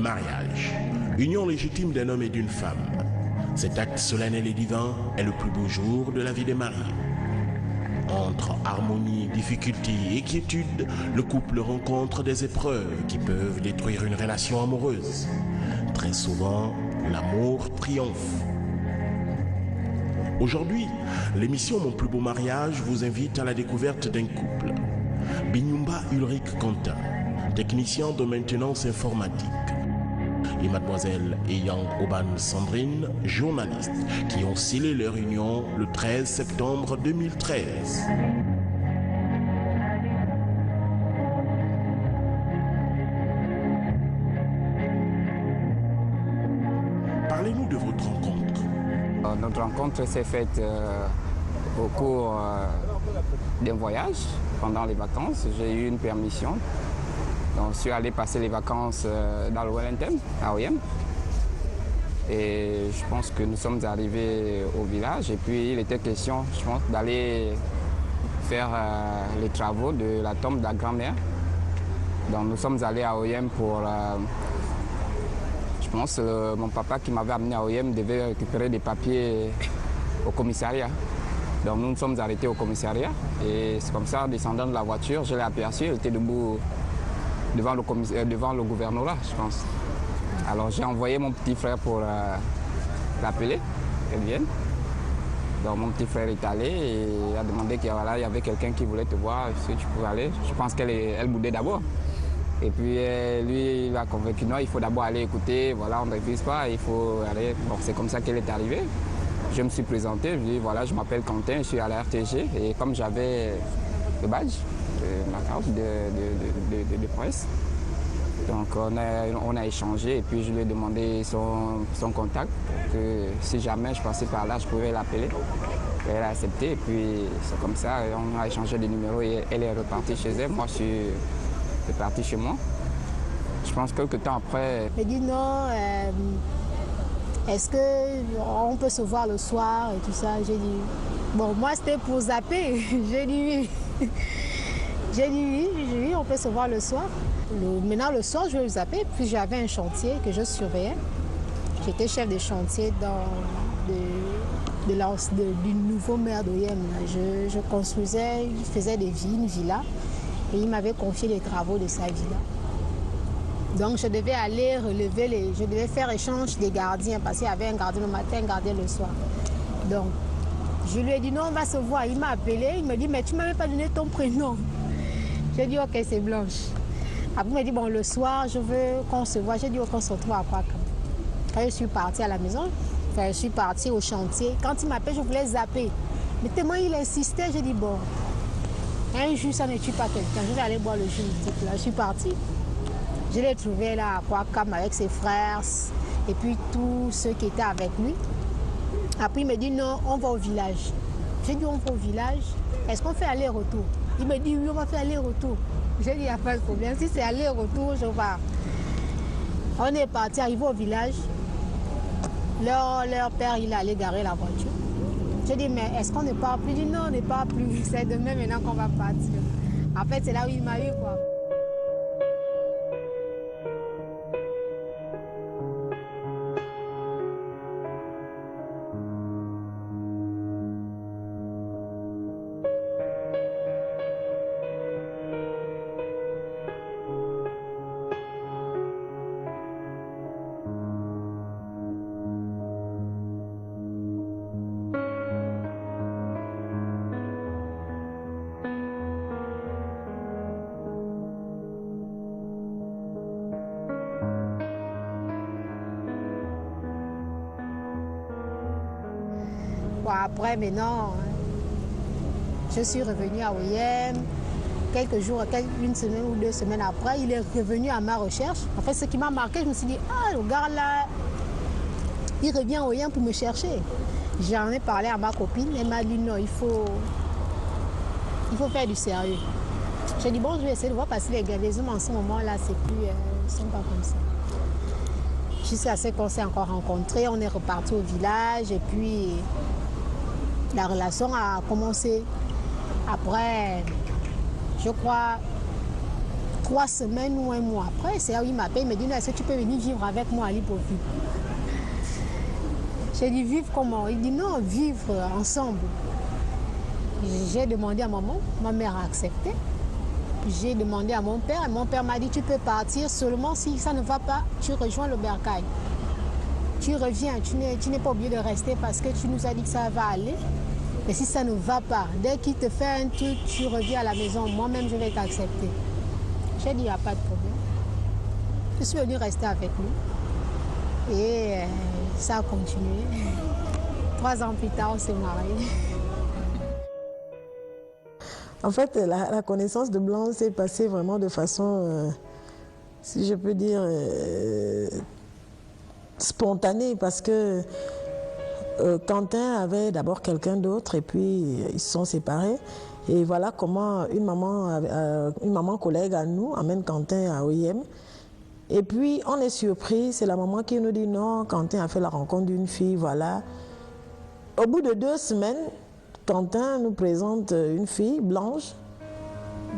mariage, union légitime d'un homme et d'une femme. Cet acte solennel et divin est le plus beau jour de la vie des mariés. Entre harmonie, difficulté et quiétude, le couple rencontre des épreuves qui peuvent détruire une relation amoureuse. Très souvent, l'amour triomphe. Aujourd'hui, l'émission Mon plus beau mariage vous invite à la découverte d'un couple. Binyumba Ulrich Quentin, technicien de maintenance informatique, et mademoiselle Eyang Oban Sandrine, journaliste, qui ont scellé leur union le 13 septembre 2013. Parlez-nous de votre rencontre. Notre rencontre s'est faite au cours d'un voyage pendant les vacances. J'ai eu une permission. Donc, je suis allé passer les vacances dans le Wellington, à Oyem. Et je pense que nous sommes arrivés au village. Et puis, il était question, je pense, d'aller faire les travaux de la tombe de la grand-mère. Donc, nous sommes allés à Oyem pour... je pense que mon papa qui m'avait amené à Oyem devait récupérer des papiers au commissariat. Donc, nous nous sommes arrêtés au commissariat. Et c'est comme ça, en descendant de la voiture, je l'ai aperçu, elle était debout devant le gouvernorat, je pense. Alors j'ai envoyé mon petit frère pour l'appeler, qu'elle vienne. Donc mon petit frère est allé et il a demandé qu'il y avait quelqu'un qui voulait te voir, si tu pouvais aller. Je pense qu'elle boudait d'abord. Et puis lui, il a convaincu, non, il faut d'abord aller écouter, voilà, on ne refuse pas, il faut aller. Bon, c'est comme ça qu'elle est arrivée. Je me suis présenté, je lui ai dit, voilà, je m'appelle Quentin, je suis à la RTG. Et comme j'avais le badge, ma carte de presse. Donc on a échangé et puis je lui ai demandé son contact, que si jamais je passais par là, je pouvais l'appeler. Elle a accepté et puis c'est comme ça, on a échangé des numéros et elle est repartie chez elle. Moi, je suis reparti chez moi. Je pense que quelques temps après... Elle dit non, est-ce qu'on peut se voir le soir et tout ça? J'ai dit, bon, moi c'était pour zapper. J'ai dit oui. J'ai dit oui, on peut se voir le soir. Maintenant, le soir, je vais le zapper. Puis j'avais un chantier que je surveillais. J'étais chef de chantier du nouveau maire d'Oyem. Je construisais, je faisais une villa. Et il m'avait confié les travaux de sa villa. Donc je devais aller relever je devais faire échange des gardiens parce qu'il y avait un gardien le matin, un gardien le soir. Donc je lui ai dit non, on va se voir. Il m'a appelé, il me dit mais tu ne m'avais pas donné ton prénom. J'ai dit ok, c'est Blanche. Après il m'a dit bon, le soir je veux qu'on se voit. J'ai dit ok, on se retrouve à Kwakam. Quand je suis partie à la maison, je suis partie au chantier. Quand il m'appelle, je voulais zapper. Mais tellement il insistait, j'ai dit bon, un jour ça ne tue pas quelqu'un. Je vais aller boire le jus. Là, je suis partie. Je l'ai trouvé là à Kwakam avec ses frères et puis tous ceux qui étaient avec lui. Après, il me dit non, on va au village. J'ai dit on va au village. Est-ce qu'on fait aller-retour? Il me dit oui, on va faire aller-retour. J'ai dit il n'y a pas de problème. Si c'est aller-retour, je pars. On est parti, arrivé au village. Leur père, il allait garer la voiture. J'ai dit mais est-ce qu'on ne part plus? Il dit non, on ne part plus. C'est demain maintenant qu'on va partir. En fait, c'est là où il m'a eu quoi. Après, maintenant, je suis revenue à Oyem. Quelques jours, une semaine ou 2 semaines après, il est revenu à ma recherche. En fait, ce qui m'a marqué, je me suis dit, ah, le gars là, il revient à Oyem pour me chercher. J'en ai parlé à ma copine, elle m'a dit, non, il faut faire du sérieux. J'ai dit, bon, je vais essayer de voir parce que les hommes en ce moment-là, c'est plus, ils ne sont pas comme ça. Jusqu'à ce qu'on s'est encore rencontrés, on est reparti au village et puis la relation a commencé après, je crois, 3 semaines ou 1 mois après, c'est là où il m'appelle, il me dit, est-ce que tu peux venir vivre avec moi à Libreville? J'ai dit, vivre comment? Il dit, non, vivre ensemble. J'ai demandé à maman, ma mère a accepté. J'ai demandé à mon père, et mon père m'a dit, tu peux partir seulement si ça ne va pas, tu rejoins le bercail. Tu reviens, tu n'es pas obligé de rester parce que tu nous as dit que ça va aller. Mais si ça ne va pas, dès qu'il te fait un truc, tu reviens à la maison, moi-même je vais t'accepter. J'ai dit, il n'y a pas de problème. Je suis venue rester avec lui. Et ça a continué. 3 ans plus tard, on s'est mariés. En fait, la connaissance de Blanche s'est passée vraiment de façon, si je peux dire, spontanée, parce que Quentin avait d'abord quelqu'un d'autre et puis ils se sont séparés. Et voilà comment une maman collègue à nous amène Quentin à OIM. Et puis on est surpris, c'est la maman qui nous dit non, Quentin a fait la rencontre d'une fille, voilà. Au bout de 2 semaines, Quentin nous présente une fille, Blanche,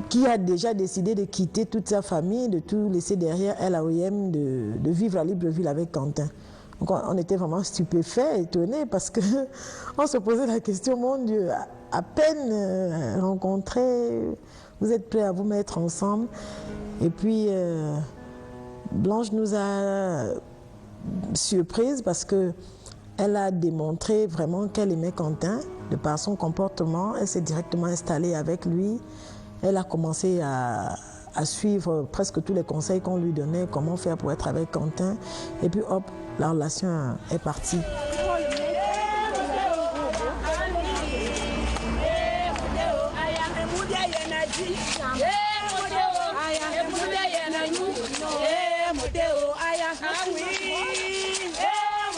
qui a déjà décidé de quitter toute sa famille, de tout laisser derrière elle à OIM, de vivre à Libreville avec Quentin. Donc on était vraiment stupéfaits, étonnés, parce qu'on se posait la question, mon Dieu, à peine rencontrés, vous êtes prêts à vous mettre ensemble. Et puis Blanche nous a surprises parce qu'elle a démontré vraiment qu'elle aimait Quentin, de par son comportement. Elle s'est directement installée avec lui. Elle a commencé à suivre presque tous les conseils qu'on lui donnait, comment faire pour être avec Quentin. Et puis hop, la relation est partie.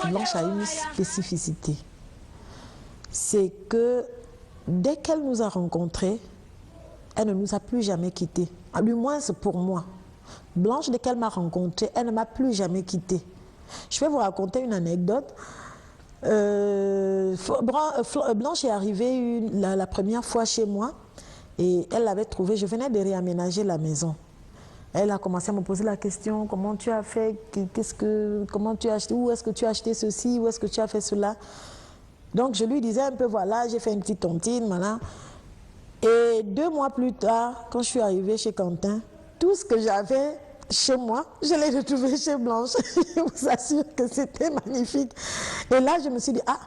Blanche a une spécificité. C'est que dès qu'elle nous a rencontrés, elle ne nous a plus jamais quittés. Du moins, c'est pour moi. Blanche, dès qu'elle m'a rencontrée, elle ne m'a plus jamais quittée. Je vais vous raconter une anecdote. Blanche est arrivée la première fois chez moi et elle l'avait trouvée. Je venais de réaménager la maison. Elle a commencé à me poser la question, comment tu as fait, comment tu as acheté, où est-ce que tu as acheté ceci, où est-ce que tu as fait cela. Donc je lui disais un peu, voilà, j'ai fait une petite tontine, voilà. Et 2 mois plus tard, quand je suis arrivée chez Quentin, tout ce que j'avais chez moi, je l'ai retrouvé chez Blanche. Je vous assure que c'était magnifique. Et là, je me suis dit, ah,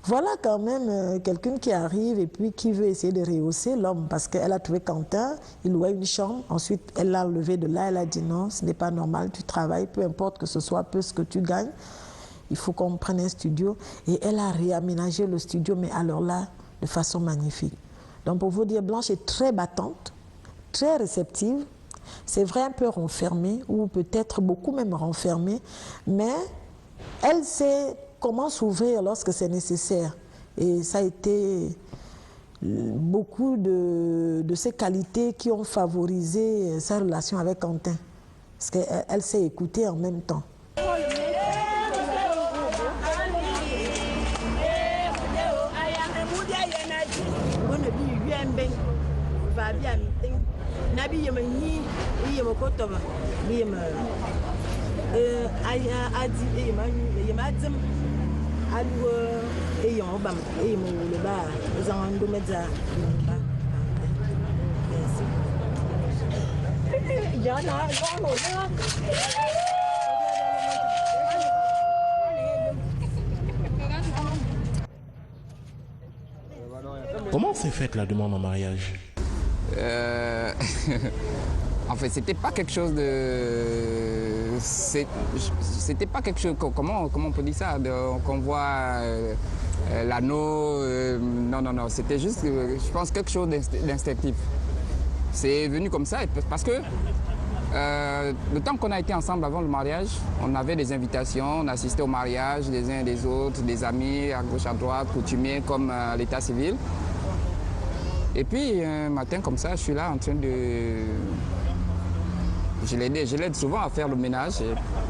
voilà quand même quelqu'un qui arrive et puis qui veut essayer de rehausser l'homme, parce qu'elle a trouvé Quentin, il louait une chambre, ensuite elle l'a levé de là, elle a dit non, ce n'est pas normal, tu travailles, peu importe que ce soit peu ce que tu gagnes, il faut qu'on prenne un studio. Et elle a réaménagé le studio, mais alors là, de façon magnifique. Donc pour vous dire, Blanche est très battante, très réceptive, c'est vrai un peu renfermée, ou peut-être beaucoup même renfermée, mais elle sait comment s'ouvrir lorsque c'est nécessaire. Et ça a été beaucoup de ces qualités qui ont favorisé sa relation avec Quentin. Parce qu'elle sait écouter en même temps. Comment s'est faite la demande en mariage? En fait, c'était pas quelque chose de... C'était pas quelque chose... Comment on peut dire ça? Qu'on voit l'anneau... non. C'était juste, je pense, quelque chose d'instinctif. C'est venu comme ça parce que le temps qu'on a été ensemble avant le mariage, on avait des invitations, on assistait au mariage des uns et des autres, des amis à gauche, à droite, coutumiers comme l'état civil. Et puis, un matin comme ça, je suis là en train de... Je l'aide souvent à faire le ménage.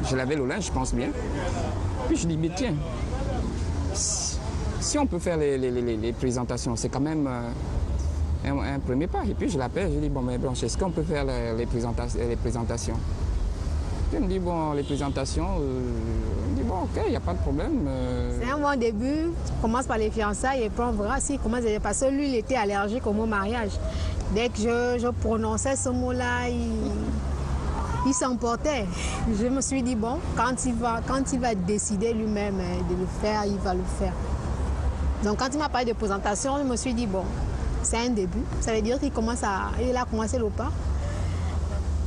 Je lavais le linge, je pense bien. Puis je dis, mais tiens, si on peut faire les présentations, c'est quand même un premier pas. Et puis je l'appelle, je dis, bon, mais Blanche, est-ce qu'on peut faire les présentations? Puis il me dit, bon, les présentations, il me dit, bon, ok, il n'y a pas de problème. C'est un bon début, tu commences par les fiançailles et puis on verra s'il commence à... Parce que lui, il était allergique au mot mariage. Dès que je prononçais ce mot-là, il s'emportait. Je me suis dit, bon, quand il va décider lui-même de le faire, il va le faire. Donc quand il m'a parlé de présentation, je me suis dit, bon, c'est un début. Ça veut dire qu'il a commencé le pas.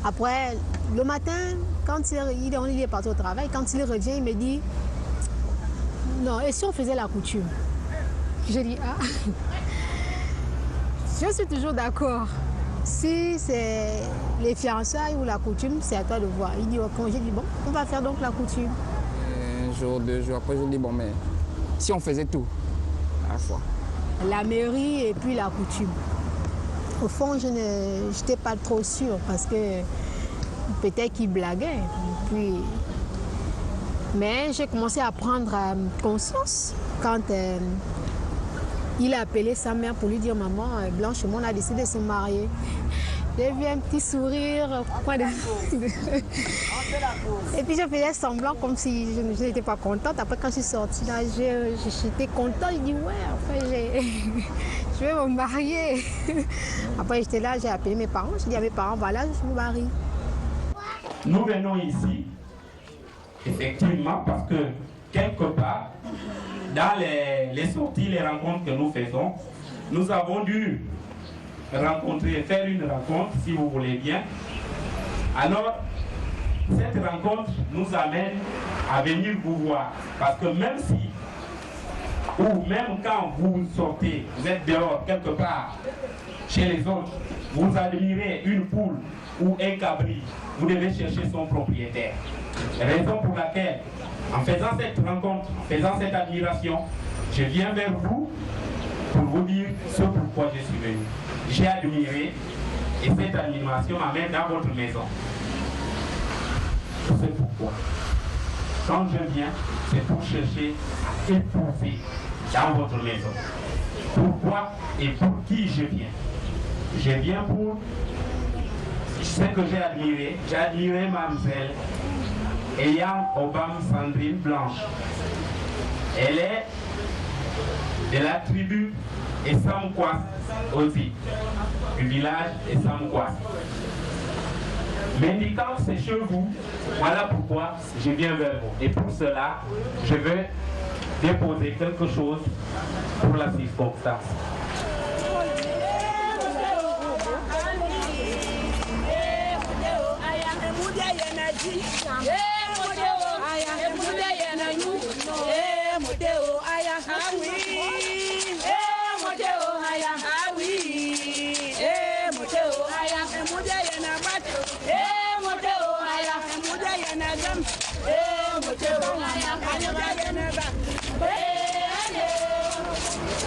Après, le matin, quand il est parti au travail, quand il revient, il me dit, non, et si on faisait la couture? Je dis, ah, je suis toujours d'accord. Si c'est les fiançailles ou la coutume, c'est à toi de voir. Il dit, ok, j'ai dit, bon, on va faire donc la coutume. Un jour, 2 jours après, je dis, bon, mais si on faisait tout à la fois? La mairie et puis la coutume. Au fond, je n'étais pas trop sûre parce que peut-être qu'il blaguait. Puis... Mais j'ai commencé à prendre conscience quand il a appelé sa mère pour lui dire, maman, Blanche et moi, on a décidé de se marier. J'ai vu un petit sourire. Et puis je faisais semblant comme si je n'étais pas contente. Après, quand je suis sortie, là, j'étais contente. Il dit, ouais, enfin, je vais me marier. Après, j'étais là, j'ai appelé mes parents. J'ai dit à mes parents, voilà, je me marie. Nous venons ici, effectivement, parce que quelque part, dans les sorties, les rencontres que nous faisons, nous avons dû faire une rencontre, si vous voulez bien. Alors, cette rencontre nous amène à venir vous voir. Parce que même si, ou même quand vous sortez, vous êtes dehors quelque part, chez les autres, vous admirez une poule ou un cabri, vous devez chercher son propriétaire. Raison pour laquelle, en faisant cette rencontre, en faisant cette admiration, je viens vers vous pour vous dire ce pourquoi je suis venu. J'ai admiré et cette admiration m'amène dans votre maison. C'est pourquoi. Quand je viens, c'est pour chercher à épouser dans votre maison. Pourquoi et pour qui je viens? Je viens pour ce que j'ai admiré. J'ai admiré mademoiselle Eyam Obam Sandrine Blanche. Elle est de la tribu Essamkwas aussi, du village Essamkwas. M'indiquant ses chevaux, voilà pourquoi je viens vers vous. Et pour cela, je vais déposer quelque chose pour la circonstance.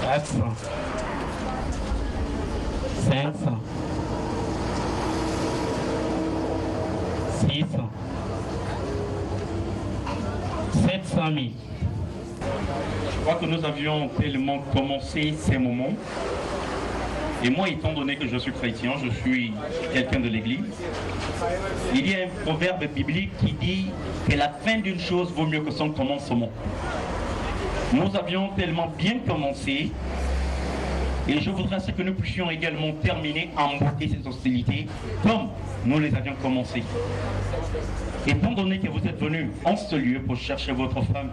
$400, $500, $600, $700,000. Je crois que nous avions tellement commencé ces moments. Et moi, étant donné que je suis chrétien, je suis quelqu'un de l'église, il y a un proverbe biblique qui dit que la fin d'une chose vaut mieux que son commencement. Nous avions tellement bien commencé, et je voudrais que nous puissions également terminer en beauté ces hostilités comme nous les avions commencées. Étant donné que vous êtes venus en ce lieu pour chercher votre femme,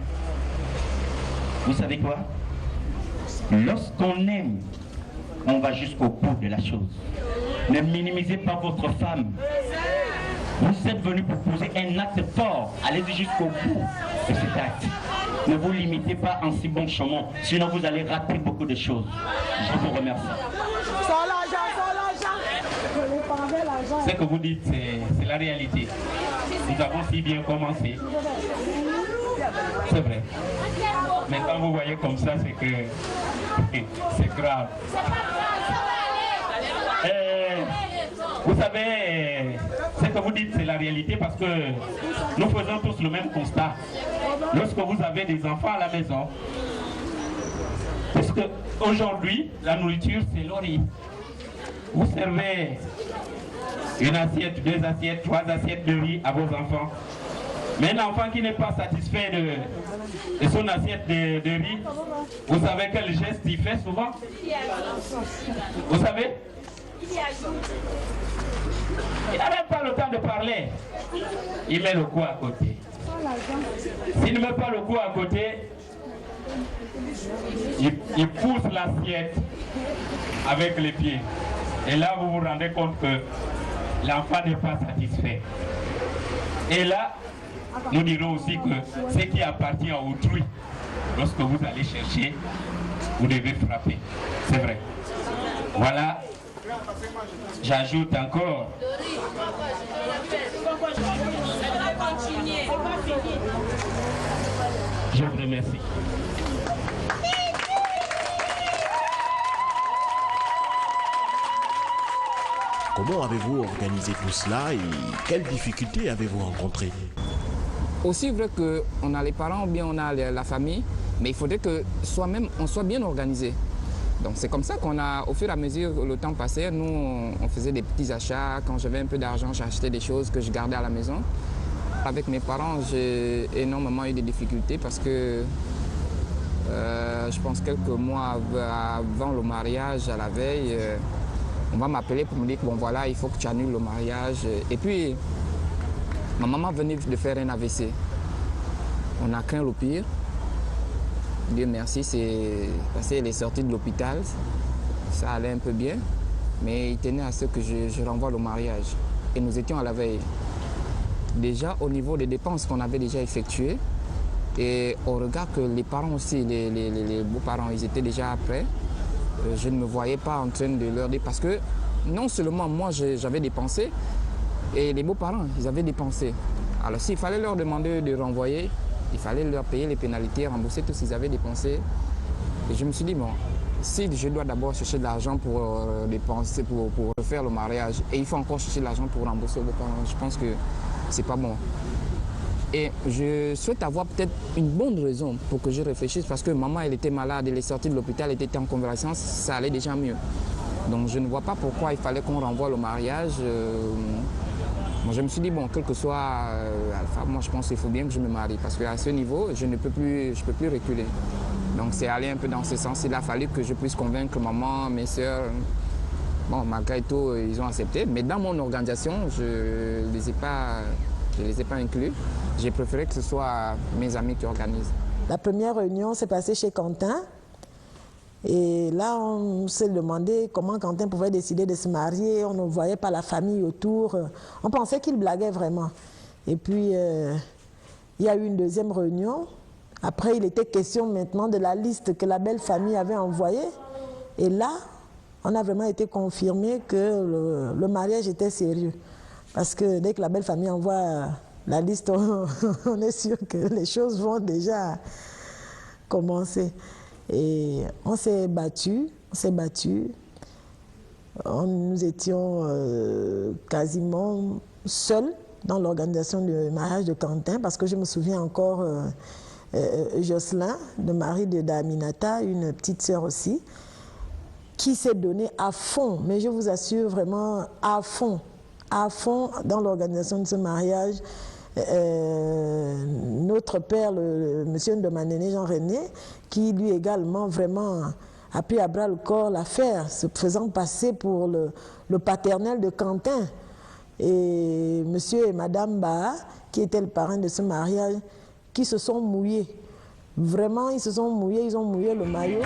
vous savez quoi? Lorsqu'on aime, on va jusqu'au bout de la chose. Ne minimisez pas votre femme. Vous êtes venus pour poser un acte fort. Allez-y jusqu'au bout de cet acte. Ne vous limitez pas en si bon chemin, sinon vous allez rater beaucoup de choses. Je vous remercie. Ce que vous dites, c'est la réalité. Nous avons si bien commencé. C'est vrai. Mais quand vous voyez comme ça, c'est que c'est grave. Vous savez, ce que vous dites, c'est la réalité parce que nous faisons tous le même constat. Lorsque vous avez des enfants à la maison, parce qu'aujourd'hui, la nourriture, c'est l'orier. vous servez une assiette, 2 assiettes, 3 assiettes de riz à vos enfants. Mais un enfant qui n'est pas satisfait de son assiette de riz, vous savez quel geste il fait souvent? Vous savez? Il n'a même pas le temps de parler. Il met le cou à côté. S'il ne met pas le cou à côté, il pousse l'assiette avec les pieds. Et là, vous vous rendez compte que l'enfant n'est pas satisfait. Et là, nous dirons aussi que ce qui appartient à autrui, lorsque vous allez chercher, vous devez frapper. C'est vrai. Voilà. J'ajoute encore. Je vous remercie. Comment avez-vous organisé tout cela et quelles difficultés avez-vous rencontrées? Aussi vrai qu'on a les parents ou bien on a la famille, mais il faudrait que soi-même on soit bien organisé. Donc c'est comme ça qu'on a, au fur et à mesure le temps passait, nous on faisait des petits achats. Quand j'avais un peu d'argent, j'achetais des choses que je gardais à la maison. Avec mes parents, j'ai énormément eu des difficultés parce que je pense quelques mois avant le mariage, à la veille, on va m'appeler pour me dire que bon voilà, il faut que tu annules le mariage. Et puis, ma maman venait de faire un AVC. On a craint le pire. Dieu merci, c'est parce qu'elle est sortie de l'hôpital. Ça allait un peu bien. Mais il tenait à ce que je renvoie le mariage. Et nous étions à la veille. Déjà, au niveau des dépenses qu'on avait déjà effectuées, et au regard que les parents aussi, les beaux-parents, ils étaient déjà prêts, je ne me voyais pas en train de leur dire, parce que non seulement moi j'avais dépensé, et les beaux-parents, ils avaient dépensé. Alors s'il fallait leur demander de renvoyer, il fallait leur payer les pénalités, rembourser tout ce qu'ils avaient dépensé. Et je me suis dit, bon, si je dois d'abord chercher de l'argent pour dépenser, pour refaire le mariage, et il faut encore chercher de l'argent pour rembourser aux beaux-parents, je pense que c'est pas bon. Et je souhaite avoir peut-être une bonne raison pour que je réfléchisse, parce que maman, elle était malade, elle est sortie de l'hôpital, elle était en convalescence, ça allait déjà mieux. Donc je ne vois pas pourquoi il fallait qu'on renvoie le mariage. Moi, je me suis dit, bon, quel que soit Alpha, moi je pense qu'il faut bien que je me marie, parce qu'à ce niveau, je ne peux plus reculer. Donc c'est allé un peu dans ce sens. Il a fallu que je puisse convaincre maman, mes soeurs. Bon, malgré tout, ils ont accepté, mais dans mon organisation, je ne les ai pas inclus. J'ai préféré que ce soit mes amis qui organisent. La première réunion s'est passée chez Quentin. Et là, on s'est demandé comment Quentin pouvait décider de se marier. On ne voyait pas la famille autour. On pensait qu'il blaguait vraiment. Et puis, il y a eu une deuxième réunion. Après, il était question maintenant de la liste que la belle famille avait envoyée. Et là, on a vraiment été confirmé que le mariage était sérieux. Parce que dès que la belle famille envoie la liste, on est sûr que les choses vont déjà commencer. Et on s'est battu, Nous étions quasiment seuls dans l'organisation du mariage de Quentin, parce que je me souviens encore Jocelyn, le mari de Daminata, une petite sœur aussi, qui s'est donné à fond, mais je vous assure vraiment à fond dans l'organisation de ce mariage. Notre père, monsieur Ndomanene Jean-René, qui lui également vraiment a pris à bras le corps l'affaire, se faisant passer pour le paternel de Quentin. Et monsieur et madame Baha, qui étaient le parrain de ce mariage, qui se sont mouillés. Vraiment, ils se sont mouillés, ils ont mouillé le maillot.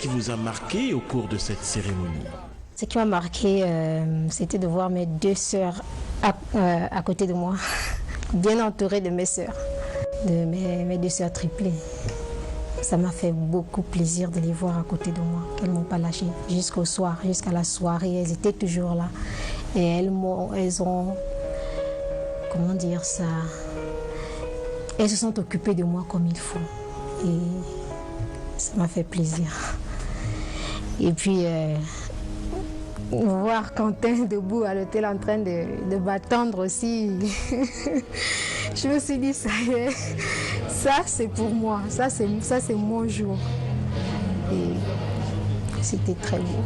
qui vous a marqué au cours de cette cérémonie? Ce qui m'a marqué, c'était de voir mes deux sœurs à côté de moi, bien entourées de mes sœurs, de mes deux sœurs triplées. Ça m'a fait beaucoup plaisir de les voir à côté de moi, qu'elles ne m'ont pas lâché jusqu'au soir, jusqu'à la soirée, elles étaient toujours là. Et elles ont, comment dire ça, elles se sont occupées de moi comme il faut. Et ça m'a fait plaisir. Et puis, voir Quentin debout à l'hôtel en train de m'attendre aussi, je me suis dit, ça y est, ça c'est pour moi, ça c'est mon jour. Et c'était très beau.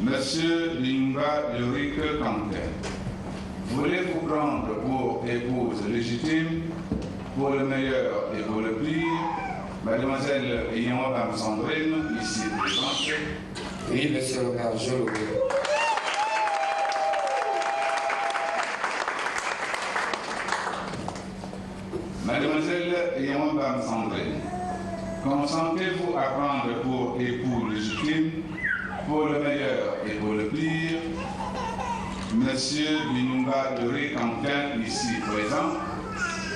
Monsieur Lingba Yorick Quentin, voulez-vous prendre pour épouse légitime, pour le meilleur et pour le pire, mademoiselle Yonba Sandrine, ici présente? Oui, monsieur le maire, je le veux. Mademoiselle Yonba Sandrine, consentez-vous à prendre pour époux légitime, pour le meilleur et pour le pire, monsieur Binumba Yorick Quentin, ici présent?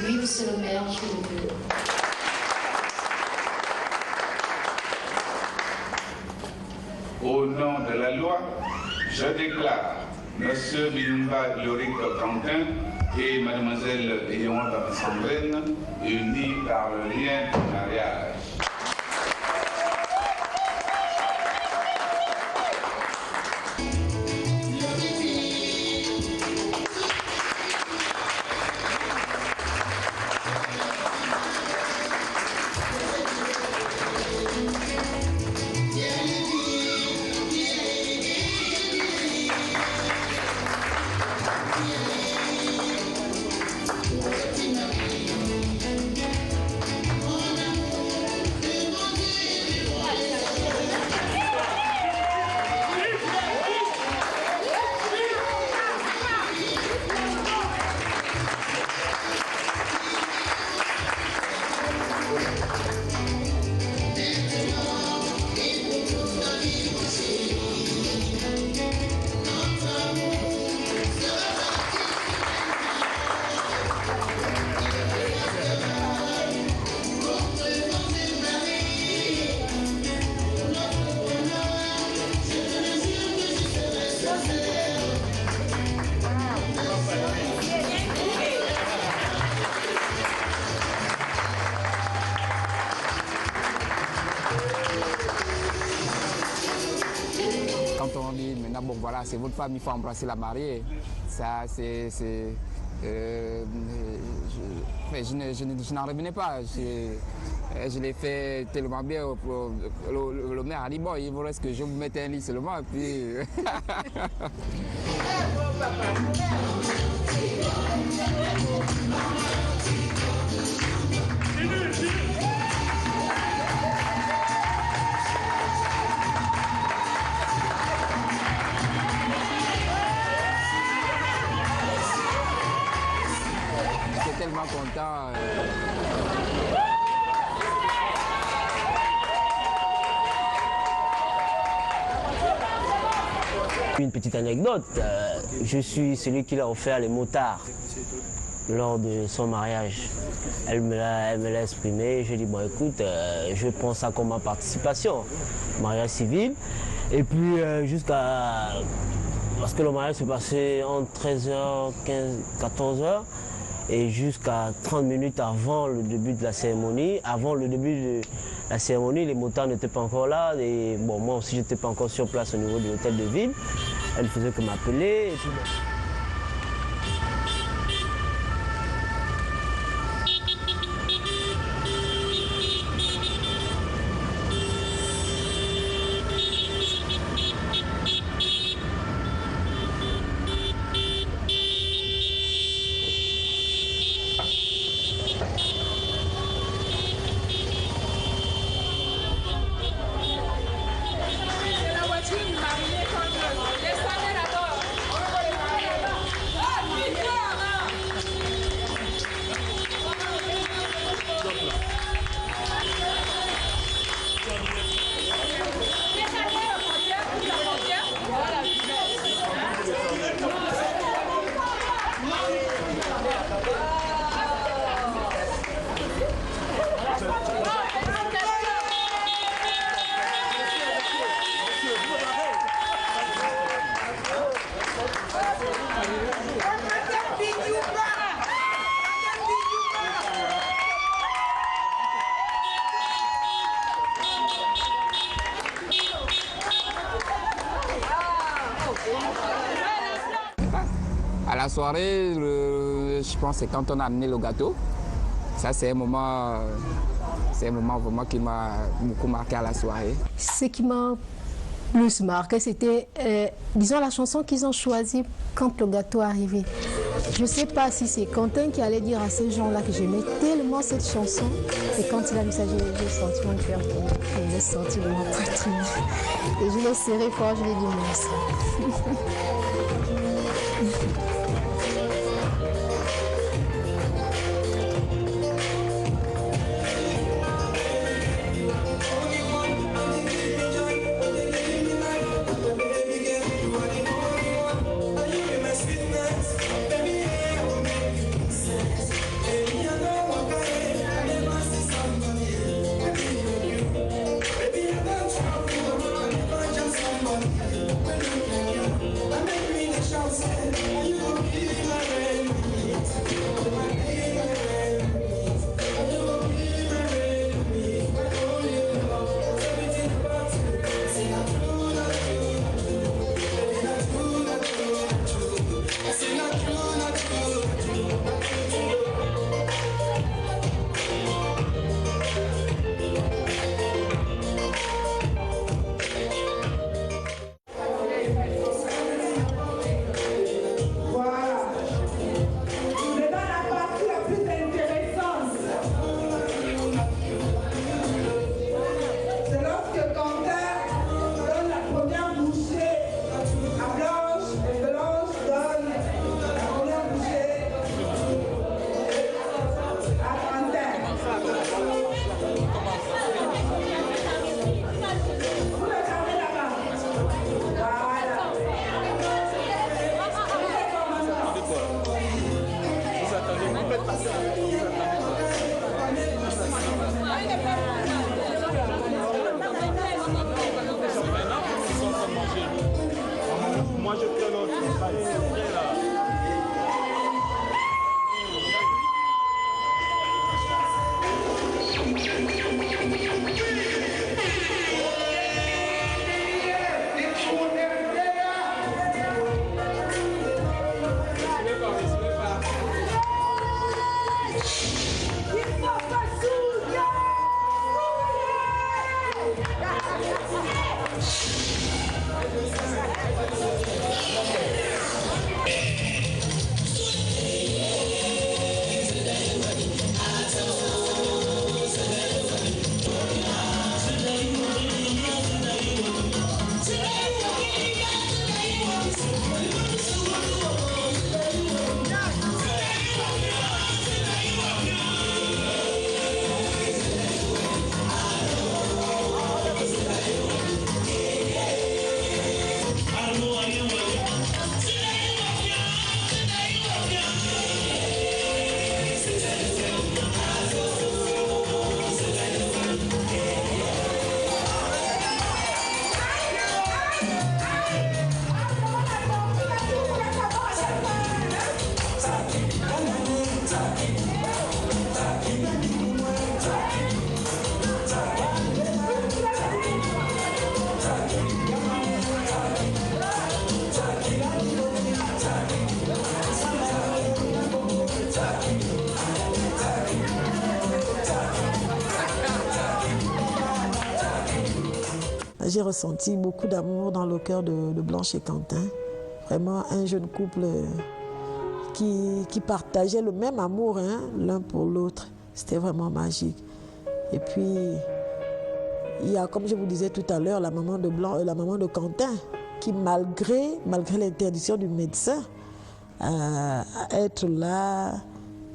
Oui, monsieur le maire, je le veux. Au nom de la loi, je déclare monsieur Binumba Yorick Quentin et mademoiselle Yonba Sandrine unis par le lien de mariage. Bon voilà, c'est votre femme, il faut embrasser la mariée. Ça, c'est... je n'en revenais pas. Je l'ai fait tellement bien. Le maire a dit, bon, il vous reste que je vous mette un lit seulement. Et puis... tellement content. Une petite anecdote, je suis celui qui l'a offert les motards lors de son mariage. Elle me l'a exprimé, je dis bon écoute, je prends ça comme ma participation, mariage civil. Et puis jusqu'à parce que le mariage s'est passé entre 13h15, 14h et jusqu'à 30 minutes avant le début de la cérémonie. Avant le début de la cérémonie, les motards n'étaient pas encore là et bon, moi aussi, je n'étais pas encore sur place au niveau de l'hôtel de ville. Elle ne faisait que m'appeler. À la soirée, je pense que c'est quand on a amené le gâteau. Ça, c'est un moment vraiment qui m'a beaucoup marqué à la soirée. Ce qui m'a plus marqué, c'était, disons, la chanson qu'ils ont choisie quand le gâteau est arrivé. Je ne sais pas si c'est Quentin qui allait dire à ces gens-là que j'aimais tellement cette chanson. Et quand il a vu ça, j'ai senti mon cœur qui me sorti de ma poitrine. Et je l'ai serré fort, je lui ai dit merci. You j'ai ressenti beaucoup d'amour dans le cœur de Blanche et Quentin. Vraiment un jeune couple qui partageait le même amour, hein, l'un pour l'autre. C'était vraiment magique. Et puis, il y a, comme je vous disais tout à l'heure, la maman de Quentin, qui malgré l'interdiction du médecin à être là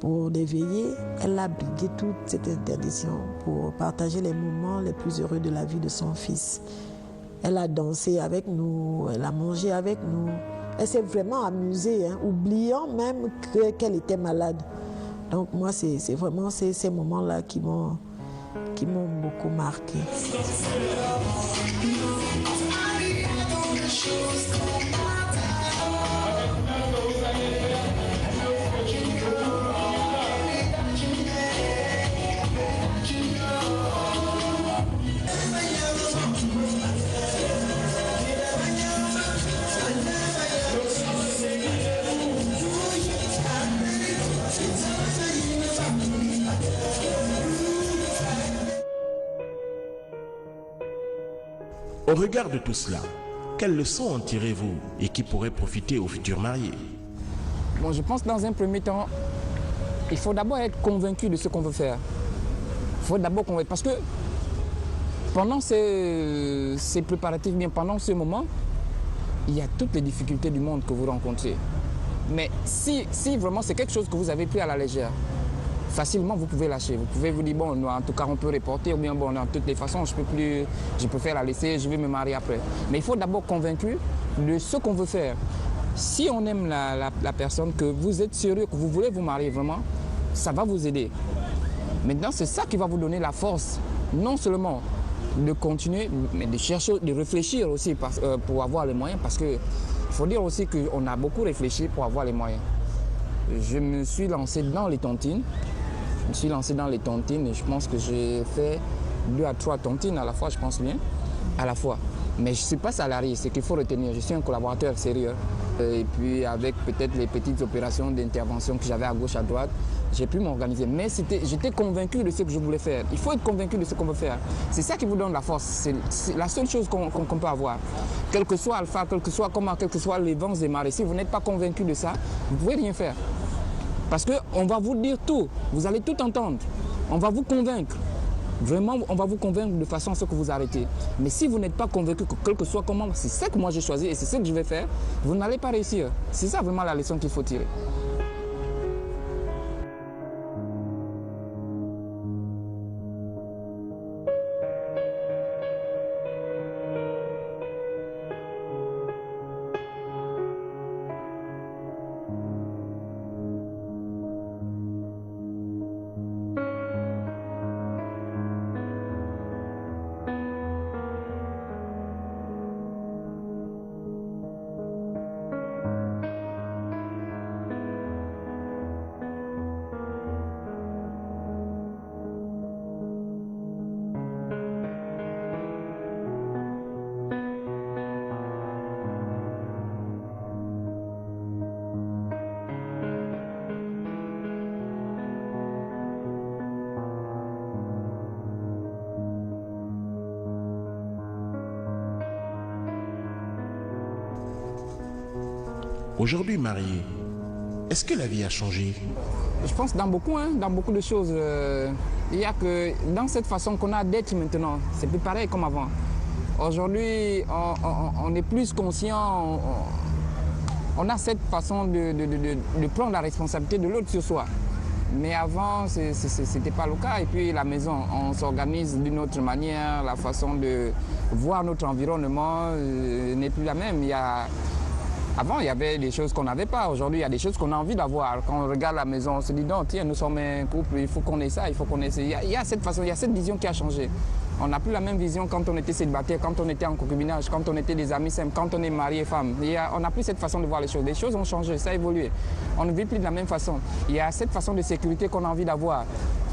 pour l'éveiller, elle a brigué toute cette interdiction pour partager les moments les plus heureux de la vie de son fils. Elle a dansé avec nous, elle a mangé avec nous. Elle s'est vraiment amusée, hein, oubliant même qu'elle était malade. Donc moi, c'est vraiment ces moments-là qui m'ont beaucoup marqué. Au regard de tout cela, quelles leçons en tirez-vous et qui pourraient profiter aux futurs mariés? Bon, je pense que dans un premier temps, il faut d'abord être convaincu de ce qu'on veut faire. Il faut d'abord convaincre, parce que pendant ces préparatifs, bien pendant ce moment, il y a toutes les difficultés du monde que vous rencontrez. Mais si vraiment c'est quelque chose que vous avez pris à la légère, facilement vous pouvez lâcher. Vous pouvez vous dire, bon, en tout cas on peut reporter, ou bien bon, de toutes les façons, je préfère la laisser, je vais me marier après. Mais il faut d'abord convaincre de ce qu'on veut faire. Si on aime la personne, que vous êtes sérieux, que vous voulez vous marier vraiment, ça va vous aider. Maintenant, c'est ça qui va vous donner la force, non seulement de continuer, mais de chercher, de réfléchir aussi pour avoir les moyens, parce qu'il faut dire aussi qu'on a beaucoup réfléchi pour avoir les moyens. Je me suis lancé dans les tontines. Et je pense que j'ai fait 2 à 3 tontines à la fois, je pense bien, à la fois. Mais je ne suis pas salarié, c'est qu'il faut retenir. Je suis un collaborateur sérieux. Et puis avec peut-être les petites opérations d'intervention que j'avais à gauche, à droite, j'ai pu m'organiser. Mais j'étais convaincu de ce que je voulais faire. Il faut être convaincu de ce qu'on veut faire. C'est ça qui vous donne la force. C'est la seule chose qu'on peut avoir. Quel que soit Alpha, quel que soit comment, quel que soit les vents et marées, si vous n'êtes pas convaincu de ça, vous ne pouvez rien faire. Parce qu'on va vous dire tout, vous allez tout entendre. On va vous convaincre. Vraiment, on va vous convaincre de façon à ce que vous arrêtez. Mais si vous n'êtes pas convaincu que quel que soit comment, c'est ça que moi j'ai choisi et c'est ça que je vais faire, vous n'allez pas réussir. C'est ça vraiment la leçon qu'il faut tirer. Aujourd'hui marié, est-ce que la vie a changé? Je pense dans beaucoup de choses. Il y a que dans cette façon qu'on a d'être maintenant, c'est plus pareil comme avant. Aujourd'hui, on est plus conscient, on a cette façon de prendre la responsabilité de l'autre sur soi. Mais avant, ce n'était pas le cas. Et puis la maison, on s'organise d'une autre manière, la façon de voir notre environnement n'est plus la même. Avant, il y avait des choses qu'on n'avait pas. Aujourd'hui, il y a des choses qu'on a envie d'avoir. Quand on regarde la maison, on se dit non, tiens, nous sommes un couple, il faut qu'on ait ça, il faut qu'on ait ça. Il y a cette façon, il y a cette vision qui a changé. On n'a plus la même vision quand on était célibataire, quand on était en concubinage, quand on était des amis simples, quand on est marié femme. On n'a plus cette façon de voir les choses. Les choses ont changé, ça a évolué. On ne vit plus de la même façon. Il y a cette façon de sécurité qu'on a envie d'avoir.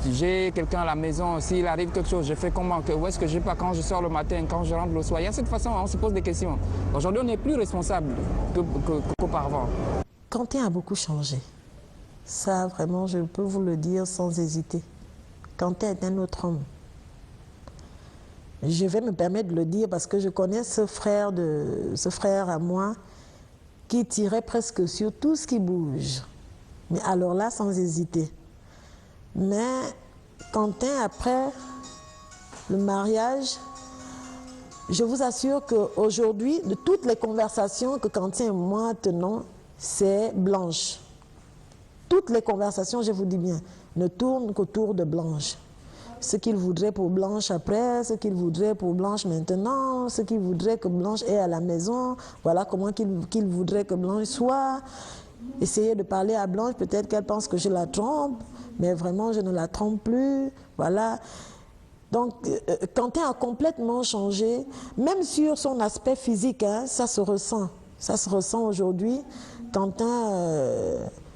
J'ai quelqu'un à la maison, s'il arrive quelque chose, je fais comment, où est-ce que je vais pas quand je sors le matin, quand je rentre le soir. Il y a cette façon, on se pose des questions. Aujourd'hui, on n'est plus responsable qu'auparavant. Quentin a beaucoup changé. Ça, vraiment, je peux vous le dire sans hésiter. Quentin est un autre homme. Je vais me permettre de le dire parce que je connais ce frère à moi qui tirait presque sur tout ce qui bouge. Mais alors là, sans hésiter. Mais Quentin, après le mariage, je vous assure qu'aujourd'hui, de toutes les conversations que Quentin et moi tenons, c'est Blanche. Toutes les conversations, je vous dis bien, ne tournent qu'autour de Blanche. Ce qu'il voudrait pour Blanche après, ce qu'il voudrait pour Blanche maintenant, ce qu'il voudrait que Blanche ait à la maison, voilà comment qu'il voudrait que Blanche soit. Essayer de parler à Blanche, peut-être qu'elle pense que je la trompe, mais vraiment je ne la trompe plus, voilà. Donc Quentin a complètement changé, même sur son aspect physique, hein, ça se ressent aujourd'hui. Quentin...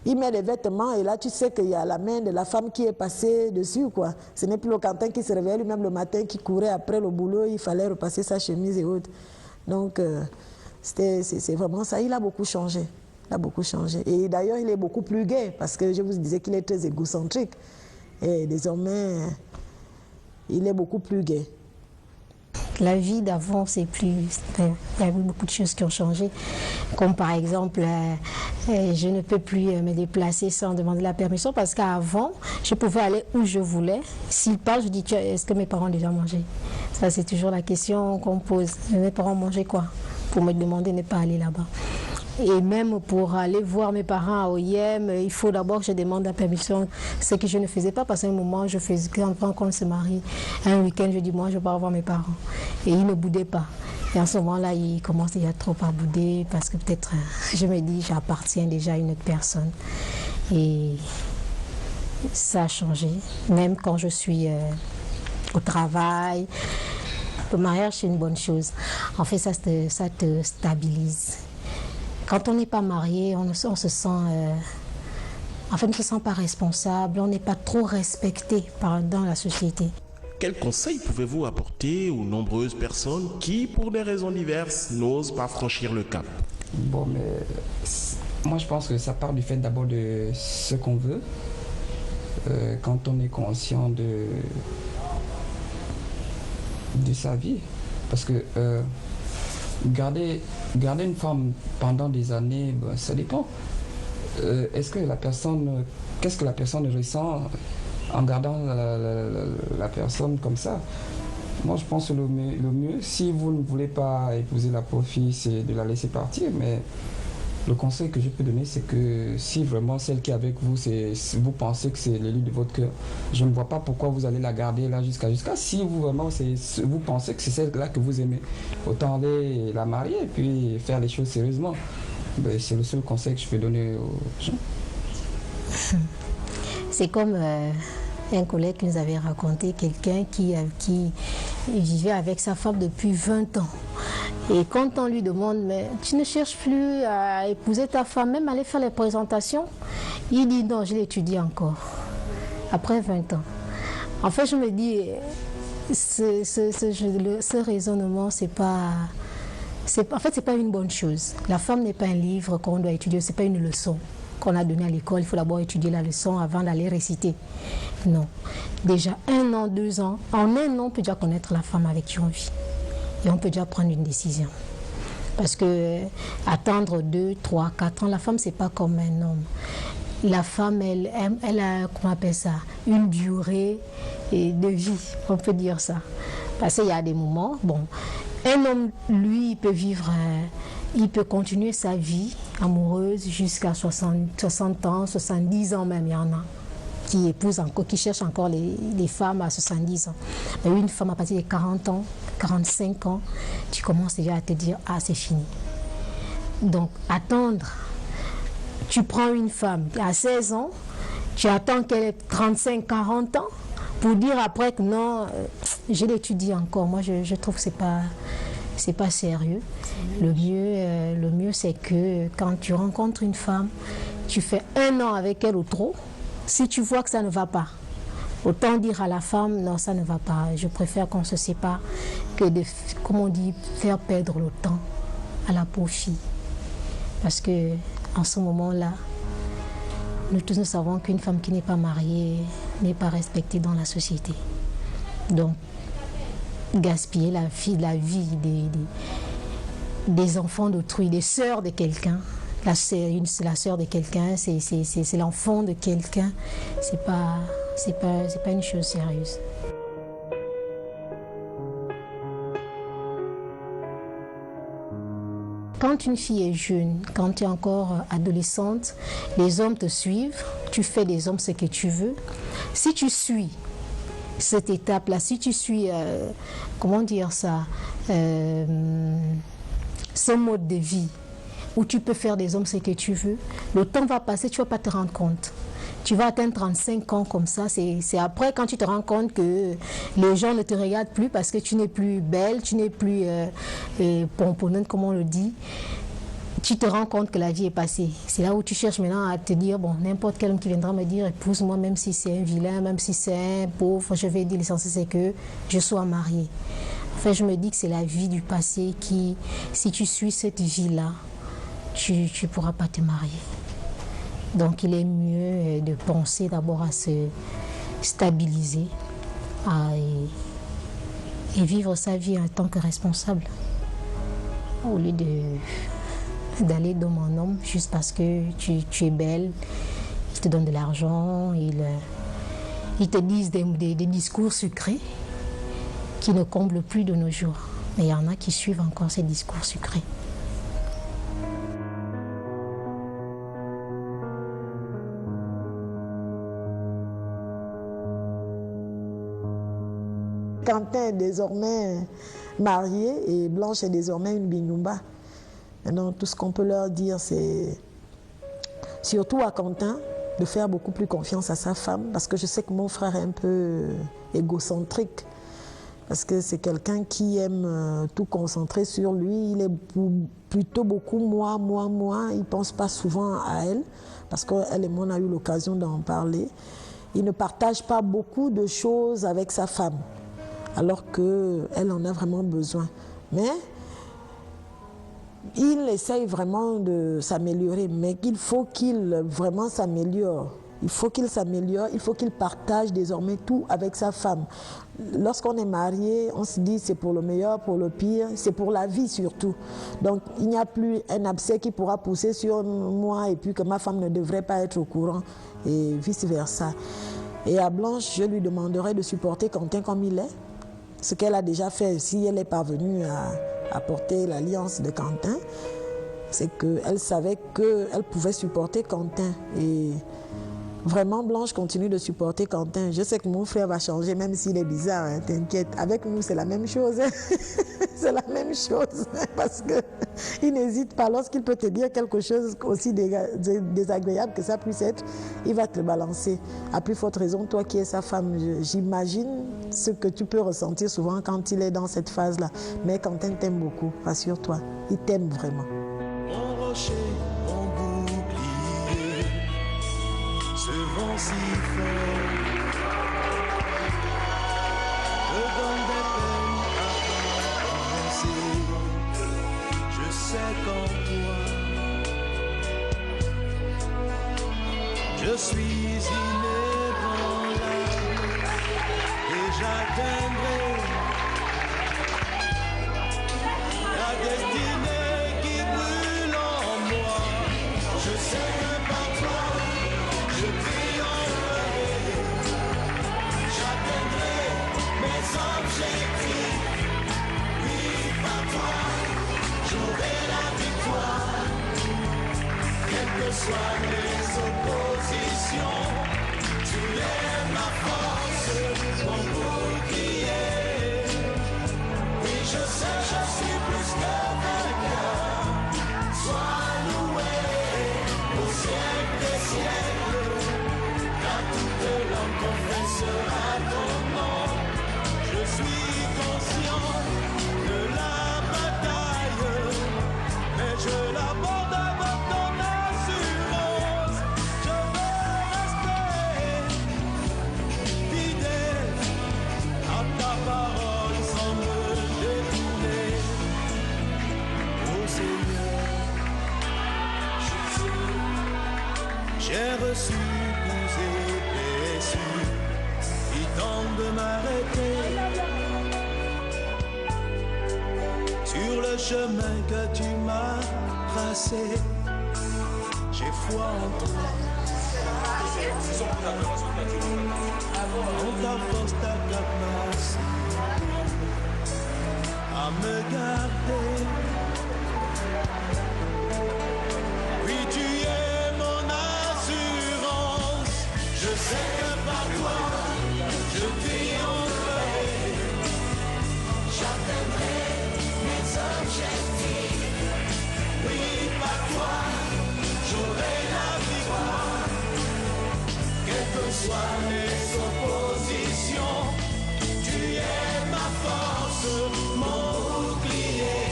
il met les vêtements et là tu sais qu'il y a la main de la femme qui est passée dessus, quoi. Ce n'est plus le Quentin qui se réveillait lui-même le matin, qui courait après le boulot, il fallait repasser sa chemise et autres. Donc c'est vraiment ça, il a beaucoup changé. Il a beaucoup changé. Et d'ailleurs il est beaucoup plus gai parce que je vous disais qu'il est très égocentrique. Et désormais il est beaucoup plus gai. La vie d'avant, c'est plus... il y a eu beaucoup de choses qui ont changé. Comme par exemple, je ne peux plus me déplacer sans demander la permission parce qu'avant, je pouvais aller où je voulais. S'ils parlent, je dis, est-ce que mes parents ont déjà mangé? Ça, c'est toujours la question qu'on pose. Mes parents ont mangé quoi? Pour me demander de ne pas aller là-bas. Et même pour aller voir mes parents à OIM, il faut d'abord que je demande la permission, ce que je ne faisais pas parce qu'à un moment, je faisais, quand on se marie, un week-end, je dis, moi, je ne veux pas voir mes parents. Et ils ne boudaient pas. Et en ce moment-là, il commence à trop à bouder parce que peut-être, je me dis, j'appartiens déjà à une autre personne. Et ça a changé. Même quand je suis au travail, le mariage, c'est une bonne chose. En fait, ça te stabilise. Quand on n'est pas marié, on se sent, on ne se sent pas responsable, on n'est pas trop respecté dans la société. Quels conseils pouvez-vous apporter aux nombreuses personnes qui, pour des raisons diverses, n'osent pas franchir le cap? Bon, mais moi je pense que ça part du fait d'abord de ce qu'on veut. Quand on est conscient de sa vie, parce que garder une femme pendant des années, ben, ça dépend. Qu'est-ce que la personne ressent en gardant la personne comme ça? Moi, je pense que le mieux, si vous ne voulez pas épouser la pauvre fille, c'est de la laisser partir. Mais le conseil que je peux donner, c'est que si vraiment celle qui est avec vous, vous pensez que c'est l'élu de votre cœur, je ne vois pas pourquoi vous allez la garder là jusqu'à si vous vraiment vous pensez que c'est celle-là que vous aimez. Autant aller la marier et puis faire les choses sérieusement. Ben, c'est le seul conseil que je peux donner aux gens. C'est comme un collègue qui nous avait raconté, quelqu'un qui vivait avec sa femme depuis 20 ans. Et quand on lui demande, mais tu ne cherches plus à épouser ta femme, même aller faire les présentations, il dit non, je l'étudie encore, après 20 ans. En fait, je me dis, ce raisonnement, c'est pas une bonne chose. La femme n'est pas un livre qu'on doit étudier, c'est pas une leçon qu'on a donnée à l'école. Il faut d'abord étudier la leçon avant d'aller réciter. Non. Déjà 1 an, 2 ans, en 1 an, on peut déjà connaître la femme avec qui on vit. Et on peut déjà prendre une décision. Parce que attendre 2, 3, 4 ans, la femme, c'est pas comme un homme. La femme, elle a, comment on appelle ça, une durée de vie, on peut dire ça. Parce qu'il y a des moments, bon, un homme, lui, il peut vivre, il peut continuer sa vie amoureuse jusqu'à 60 ans, 70 ans même, il y en a qui épousent encore, qui cherchent encore les femmes à 70 ans. Mais une femme à partir de 40 ans, 45 ans, tu commences déjà à te dire, ah, c'est fini. Donc, attendre. Tu prends une femme à 16 ans, tu attends qu'elle ait 35, 40 ans pour dire après que non, je l'étudie encore. Moi, je trouve que c'est pas sérieux. Le mieux, c'est que quand tu rencontres une femme, tu fais 1 an avec elle ou trop. Si tu vois que ça ne va pas, autant dire à la femme, non, ça ne va pas. Je préfère qu'on se sépare que de, comme on dit, faire perdre le temps à la pauvre fille. Parce que en ce moment-là, nous tous nous savons qu'une femme qui n'est pas mariée n'est pas respectée dans la société. Donc, gaspiller la vie des enfants d'autrui, des sœurs de quelqu'un. C'est la sœur de quelqu'un, c'est l'enfant de quelqu'un. C'est pas une chose sérieuse. Quand une fille est jeune, quand tu es encore adolescente, les hommes te suivent, tu fais des hommes ce que tu veux. Si tu suis cette étape-là, si tu suis, comment dire ça, ce mode de vie où tu peux faire des hommes ce que tu veux, le temps va passer, tu ne vas pas te rendre compte. Tu vas atteindre 35 ans comme ça, c'est après quand tu te rends compte que les gens ne te regardent plus parce que tu n'es plus belle, tu n'es plus pomponnante comme on le dit. Tu te rends compte que la vie est passée. C'est là où tu cherches maintenant à te dire, bon, n'importe quel homme qui viendra me dire, épouse-moi, même si c'est un vilain, même si c'est un pauvre, je vais dire l'essentiel c'est que je sois mariée. Enfin, je me dis que c'est la vie du passé qui, si tu suis cette vie-là, tu ne pourras pas te marier. Donc il est mieux de penser d'abord à se stabiliser et vivre sa vie en tant que responsable. Au lieu d'aller d'homme en homme juste parce que tu es belle, ils te donnent de l'argent, ils te disent des discours sucrés qui ne comblent plus de nos jours. Mais il y en a qui suivent encore ces discours sucrés. Quentin est désormais marié et Blanche est désormais une bignumba. Maintenant, tout ce qu'on peut leur dire, c'est surtout à Quentin de faire beaucoup plus confiance à sa femme, parce que je sais que mon frère est un peu égocentrique, parce que c'est quelqu'un qui aime tout concentrer sur lui. Il est plutôt beaucoup moi. Il ne pense pas souvent à elle, parce qu'elle et moi, on a eu l'occasion d'en parler. Il ne partage pas beaucoup de choses avec sa femme, alors qu'elle en a vraiment besoin. Mais il essaye vraiment de s'améliorer, mais il faut qu'il vraiment s'améliore. Il faut qu'il s'améliore, il faut qu'il partage désormais tout avec sa femme. Lorsqu'on est marié, on se dit c'est pour le meilleur, pour le pire, c'est pour la vie surtout. Donc il n'y a plus un abcès qui pourra pousser sur moi et puis que ma femme ne devrait pas être au courant et vice-versa. Et à Blanche, je lui demanderai de supporter Quentin comme il est. Ce qu'elle a déjà fait, si elle est parvenue à porter l'alliance de Quentin, c'est qu'elle savait qu'elle pouvait supporter Quentin. Et vraiment, Blanche continue de supporter Quentin. Je sais que mon frère va changer, même s'il est bizarre, hein, t'inquiète. Avec nous, c'est la même chose. Hein. C'est la même chose. Hein, parce qu'il n'hésite pas. Lorsqu'il peut te dire quelque chose aussi désagréable que ça puisse être, il va te le balancer. À plus forte raison, toi qui es sa femme, j'imagine ce que tu peux ressentir souvent quand il est dans cette phase-là. Mais Quentin t'aime beaucoup, rassure-toi. Il t'aime vraiment. Mon rocher, mon bouclier, ce vent si fort me donne des peines à avancer. Je sais qu'en toi je suis inébranlable et j'atteindrai la destinée qui brûle en moi. Je sais que par toi je triompherai, j'atteindrai mes objectifs. Oui, par toi j'aurai la victoire, quelles que soient les oppositions. Tu es ma force, mon bouclier. Oui, je sais, je suis plus que vainqueur. Sois loué au siècle des siècles, car toute langue confessera ton nom. Je suis conscient de la bataille, mais je l'aborde avec ton assurance. Je veux rester fidèle à ta parole sans me détourner. Ô Seigneur, j'ai reçu coups et blessures qui tentent de m'arrêter. le chemin que tu m'as tracé. J'ai foi en toi. En ta force, ta capacité à me garder. Oui, tu es mon assurance. Je sais que par toi, je triompherai. J'atteindrai mes objectifs. Oui, par toi, j'aurai la victoire. Quelles que soient les oppositions, tu es ma force, mon bouclier.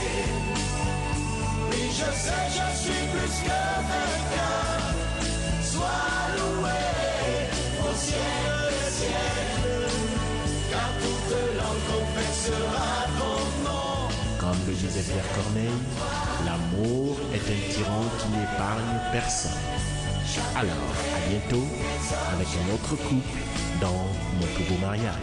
Oui, je sais, je suis plus que vainqueur. Sois loué au ciel des siècles, car toute langue confessera ton nom. Comme le disait Pierre Corneille, l'amour est un tyran qui n'épargne personne. Alors, à bientôt avec un autre couple dans Mon plus beau mariage.